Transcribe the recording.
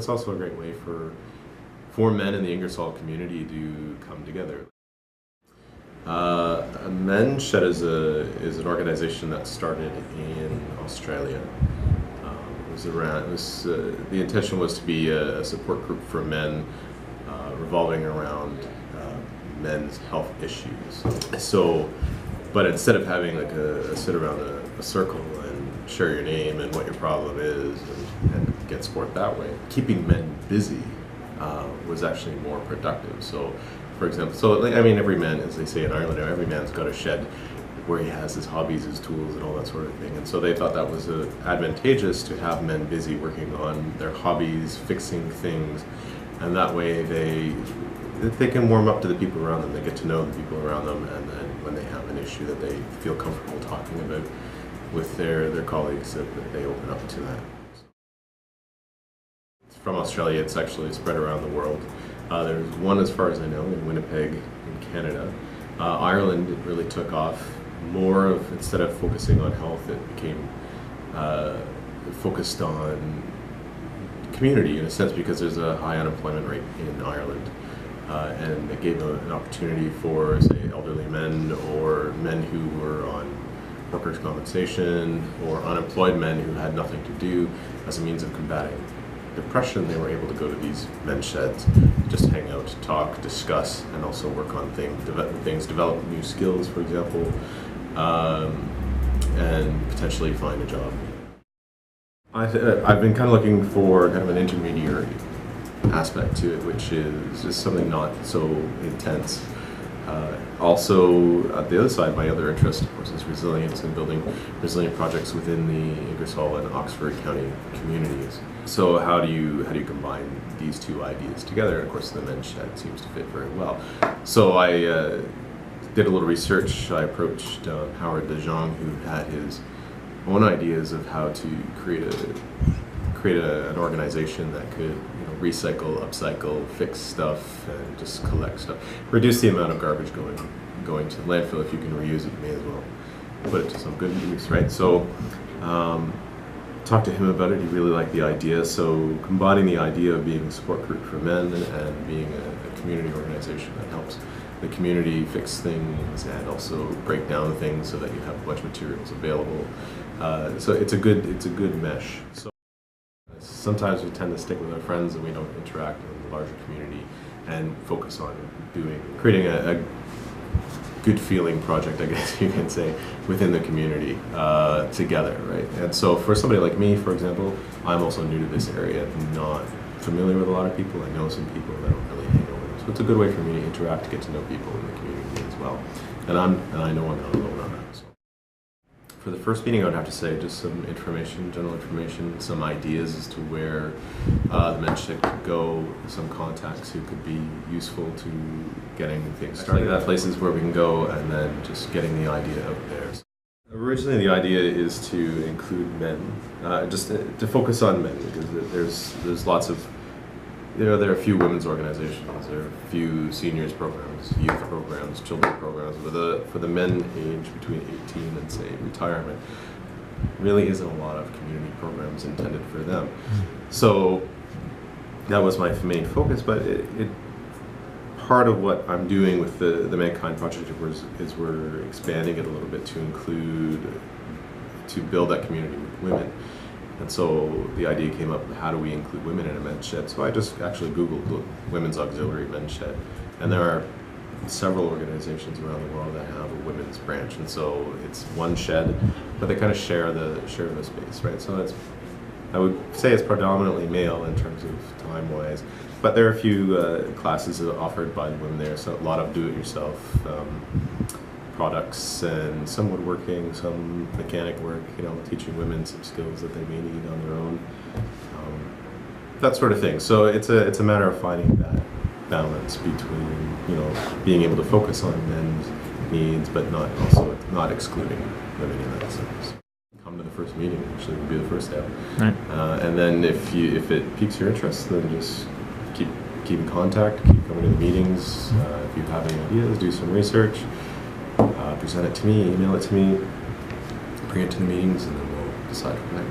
it's also a great way for men in the Ingersoll community to come together. Men's Shed is an organization that started in Australia. The intention was to be a support group for men, revolving around men's health issues. So, but instead of having like a sit around a circle and share your name and what your problem is and get support that way, keeping men busy was actually more productive. So, for example, every man, as they say in Ireland, every man's got a shed where he has his hobbies, his tools, and all that sort of thing. And so they thought that was advantageous to have men busy working on their hobbies, fixing things, and that way they can warm up to the people around them. They get to know the people around them, and then when they have an issue that they feel comfortable talking about with their colleagues, that they open up to that. From Australia, it's actually spread around the world. There's one, as far as I know, in Winnipeg, in Canada. Ireland, it really took off. Instead of focusing on health, it became focused on community in a sense, because there's a high unemployment rate in Ireland. And it gave an opportunity for, say, elderly men or men who were on workers' compensation or unemployed men who had nothing to do as a means of combating depression. They were able to go to these men's sheds, just hang out, talk, discuss, and also work on develop new skills, for example, and potentially find a job. I've been kind of looking for kind of an intermediary aspect to it, which is just something not so intense. Also, at the other side, my other interest, of course, is resilience and building resilient projects within the Ingersoll and Oxford County communities. So how do you combine these two ideas together? And of course, the men's shed seems to fit very well. So I did a little research. I approached Howard DeJong, who had his own ideas of how to create an organization that could recycle, upcycle, fix stuff, and just collect stuff. Reduce the amount of garbage going to landfill. If you can reuse it, you may as well put it to some good use, right? So talked to him about it. He really liked the idea. So combining the idea of being a support group for men and being a community organization that helps the community fix things and also break down things so that you have a bunch of materials available. So it's a good mesh. So sometimes we tend to stick with our friends and we don't interact with the larger community and focus on creating a good feeling project, I guess you can say, within the community together, right? And so for somebody like me, for example, I'm also new to this area, not familiar with a lot of people. I know some people that don't really hang out with them. So it's a good way for me to interact, to get to know people in the community as well. And I know I'm not alone on that. So for the first meeting, I would have to say just some information, general information, some ideas as to where the men's shed could go, some contacts who could be useful to getting things started, places where we can go, and then just getting the idea out there. So originally, the idea is to include men, just to focus on men, because there's lots of, there are a few women's organizations, there are a few seniors programs, youth programs, children programs. For the men aged between 18 and, say, retirement, really isn't a lot of community programs intended for them. So that was my main focus, but part of what I'm doing with the Mankind Project is we're expanding it a little bit to build that community with women. And so the idea came up, how do we include women in a men's shed? So I just actually Googled Women's Auxiliary Men's Shed. And there are several organizations around the world that have a women's branch. And so it's one shed, but they kind of share the space, right? So I would say it's predominantly male in terms of time-wise. But there are a few classes offered by the women there. So a lot of do-it-yourself products, and some woodworking, some mechanic work, teaching women some skills that they may need on their own, that sort of thing. So it's a matter of finding that balance between being able to focus on men's needs, but not excluding women in that sense. Come to the first meeting actually would be the first step, right. And then if it piques your interest, then just keep in contact, keep coming to the meetings. If you have any ideas, do some research. Present it to me, email it to me, bring it to the meetings, and then we'll decide from there.